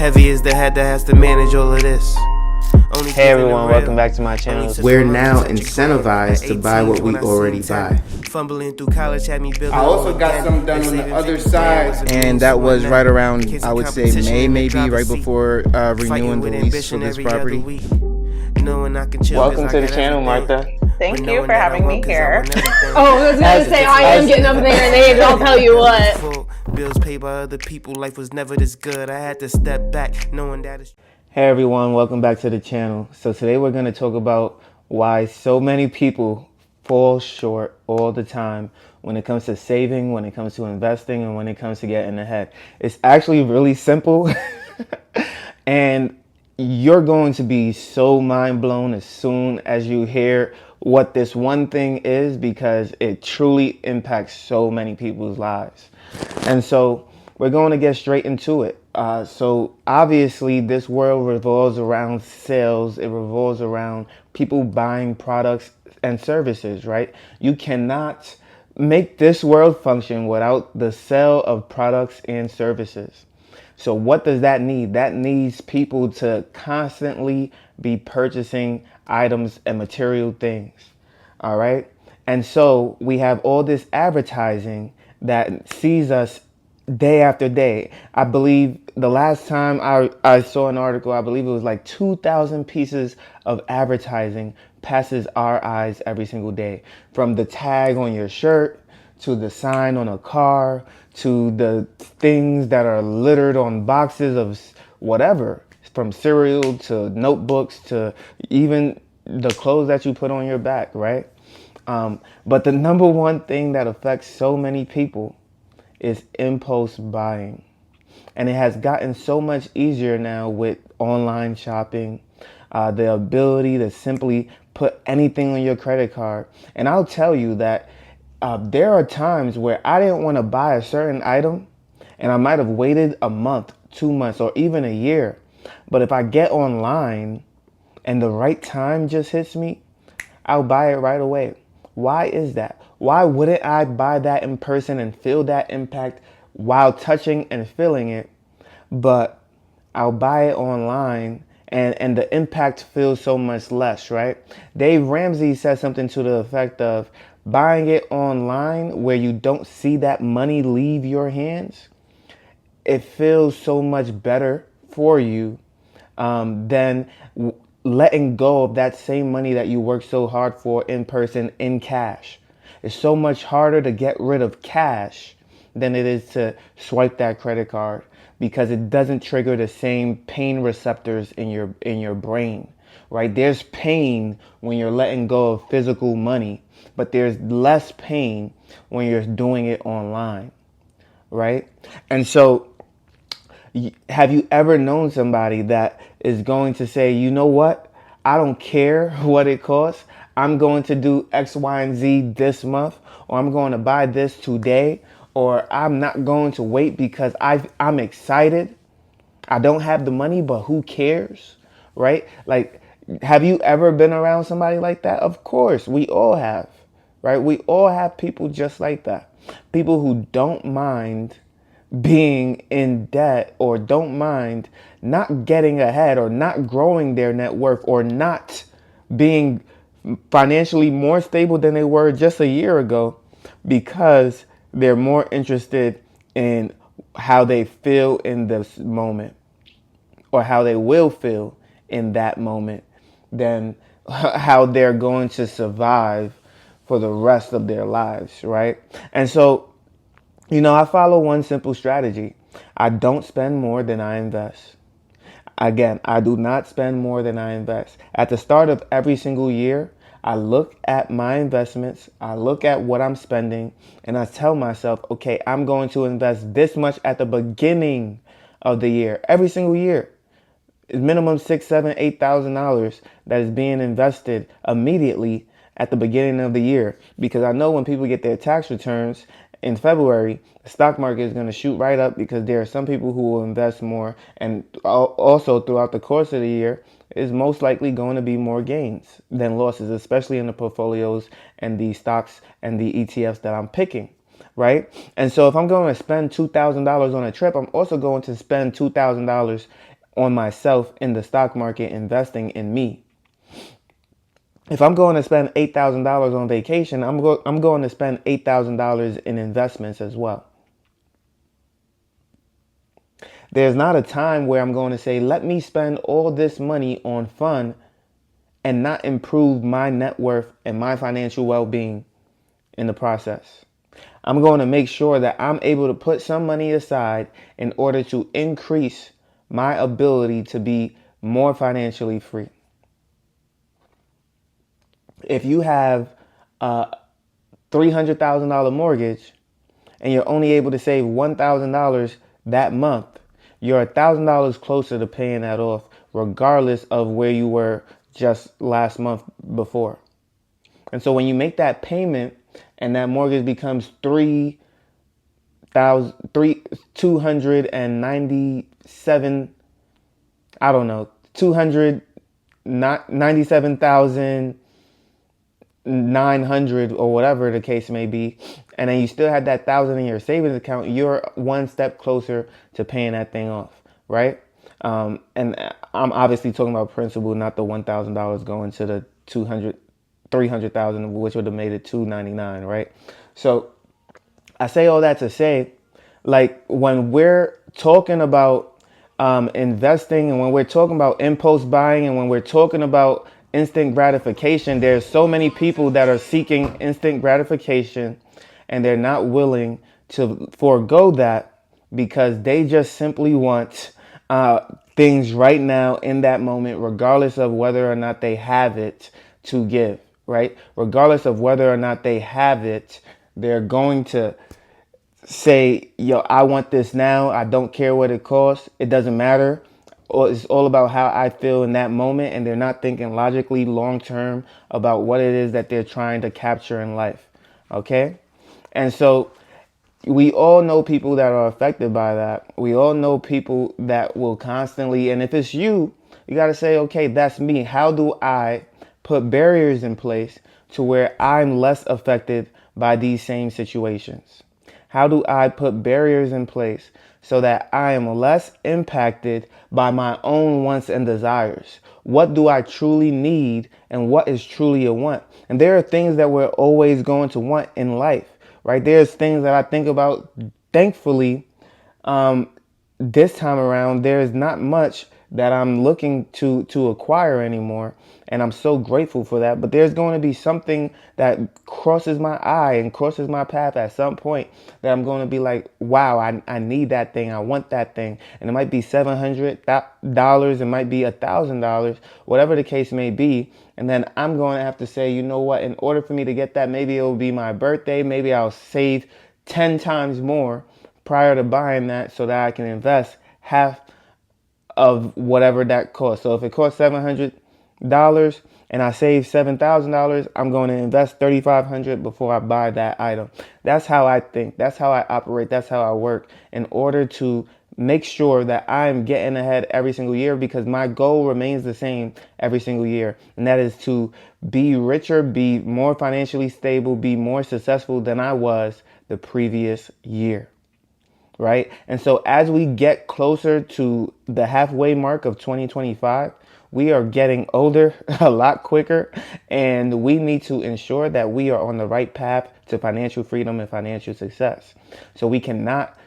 Heavy is the head that has to manage all of this. Hey everyone, welcome back to my channel. We're now incentivized to buy what we already buy. Fumbling through college had me building. I also got some done on the other side. And that was right around, I would say, May, maybe, right before renewing the lease for this property. Welcome to the channel, Martha. Thank you for having me here. Oh, I was going to say, I am getting up there and age, I'll tell you what. Bills paid by other people, life was never this good. I had to step back, knowing that it's... Hey everyone, welcome back to the channel. So today we're going to talk about why so many people fall short all the time when it comes to saving, when it comes to investing, and when it comes to getting ahead. It's actually really simple and you're going to be so mind blown as soon as you hear what this one thing is, because it truly impacts so many people's lives. And so we're going to get straight into it. So obviously this world revolves around sales. It revolves around people buying products and services, right? You cannot make this world function without the sale of products and services. So what does that need? That needs people to constantly be purchasing items and material things. All right. And so we have all this advertising that sees us day after day. I believe the last time I saw an article, I believe it was like 2,000 pieces of advertising passes our eyes every single day. From the tag on your shirt, to the sign on a car, to the things that are littered on boxes of whatever, from cereal to notebooks to even the clothes that you put on your back, right? But the number one thing that affects so many people is impulse buying. And it has gotten so much easier now with online shopping, the ability to simply put anything on your credit card. And I'll tell you that there are times where I didn't want to buy a certain item and I might have waited a month, 2 months, or even a year. But if I get online and the right time just hits me, I'll buy it right away. Why is that? Why wouldn't I buy that in person and feel that impact while touching and feeling it? But I'll buy it online and the impact feels so much less, right? Dave Ramsey said something to the effect of buying it online where you don't see that money leave your hands. It feels so much better for you than letting go of that same money that you work so hard for in person in cash. It's so much harder to get rid of cash than it is to swipe that credit card, because it doesn't trigger the same pain receptors in your brain, right? There's pain when you're letting go of physical money, but there's less pain when you're doing it online, right? And so have you ever known somebody that is going to say, you know what? I don't care what it costs. I'm going to do X, Y, and Z this month, or I'm going to buy this today, or I'm not going to wait because I'm excited. I don't have the money, but who cares, right? Like, have you ever been around somebody like that? Of course, we all have, right? We all have people just like that. People who don't mind being in debt, or don't mind not getting ahead, or not growing their net worth, or not being financially more stable than they were just a year ago, because they're more interested in how they feel in this moment, or how they will feel in that moment, than how they're going to survive for the rest of their lives, right? And so, you know, I follow one simple strategy. I don't spend more than I invest. Again, I do not spend more than I invest. At the start of every single year, I look at my investments, I look at what I'm spending, and I tell myself, okay, I'm going to invest this much at the beginning of the year, every single year. It's minimum $6,000, $7,000, $8,000 that is being invested immediately at the beginning of the year, because I know when people get their tax returns in February, the stock market is going to shoot right up, because there are some people who will invest more, and also throughout the course of the year is most likely going to be more gains than losses, especially in the portfolios and the stocks and the ETFs that I'm picking, right? And so if I'm going to spend $2,000 on a trip, I'm also going to spend $2,000 on myself in the stock market, investing in me. If I'm going to spend $8,000 on vacation, I'm going to spend $8,000 in investments as well. There's not a time where I'm going to say, let me spend all this money on fun and not improve my net worth and my financial well-being in the process. I'm going to make sure that I'm able to put some money aside in order to increase my ability to be more financially free. If you have a $300,000 mortgage and you're only able to save $1,000 that month, you're $1,000 closer to paying that off, regardless of where you were just last month before. And so when you make that payment and that mortgage becomes $297,000, I don't know, $297,900 or whatever the case may be, and then you still had that $1,000 in your savings account, you're one step closer to paying that thing off, right? And I'm obviously talking about principal, not the $1,000 going to the 300,000, which would have made it $299, right? So I say all that to say, like, when we're talking about investing, and when we're talking about impulse buying, and when we're talking about instant gratification, there's so many people that are seeking instant gratification and they're not willing to forego that because they just simply want things right now in that moment, regardless of whether or not they have it to give, right? Regardless of whether or not they have it, they're going to say, yo, I want this now. I don't care what it costs. It doesn't matter. It's all about how I feel in that moment. And they're not thinking logically long term about what it is that they're trying to capture in life. Okay. And so we all know people that are affected by that. We all know people that will constantly, and if it's you, you got to say, okay, that's me. How do I put barriers in place to where I'm less affected by these same situations? How do I put barriers in place so that I am less impacted by my own wants and desires? What do I truly need and what is truly a want? And there are things that we're always going to want in life, right? There's things that I think about. Thankfully, this time around, there's not much that I'm looking to acquire anymore. And I'm so grateful for that. But there's going to be something that crosses my eye and crosses my path at some point that I'm going to be like, wow, I need that thing. I want that thing. And it might be $700. It might be $1,000, whatever the case may be. And then I'm going to have to say, you know what, in order for me to get that, maybe it will be my birthday. Maybe I'll save 10 times more prior to buying that so that I can invest half of whatever that costs. So if it costs $700 and I save $7,000, I'm going to invest $3,500 before I buy that item. That's how I think. That's how I operate. That's how I work in order to make sure that I'm getting ahead every single year, because my goal remains the same every single year. And that is to be richer, be more financially stable, be more successful than I was the previous year. Right? And so as we get closer to the halfway mark of 2025, we are getting older a lot quicker, and we need to ensure that we are on the right path to financial freedom and financial success. So we cannot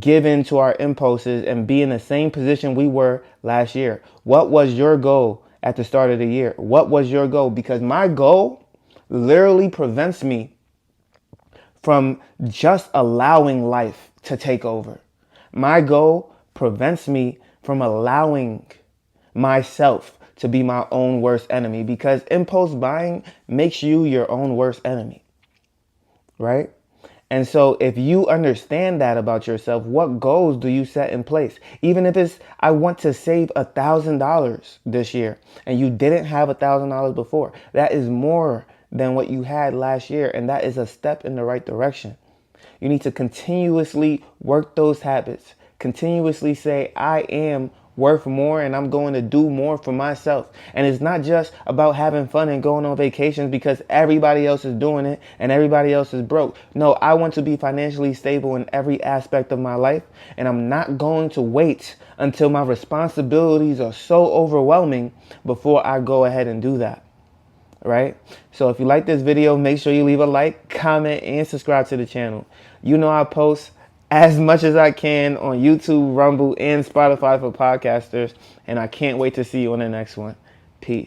give in to our impulses and be in the same position we were last year. What was your goal at the start of the year? What was your goal? Because my goal literally prevents me from just allowing life to take over. My goal prevents me from allowing myself to be my own worst enemy, because impulse buying makes you your own worst enemy, right? And so if you understand that about yourself, what goals do you set in place? Even if it's, I want to save $1,000 this year, and you didn't have $1,000 before, that is more than what you had last year. And that is a step in the right direction. You need to continuously work those habits, continuously say, I am worth more and I'm going to do more for myself. And it's not just about having fun and going on vacations because everybody else is doing it and everybody else is broke. No, I want to be financially stable in every aspect of my life, and I'm not going to wait until my responsibilities are so overwhelming before I go ahead and do that. Right? So if you like this video, make sure you leave a like, comment, and subscribe to the channel. You know I post as much as I can on YouTube, Rumble, and Spotify for podcasters, and I can't wait to see you on the next one.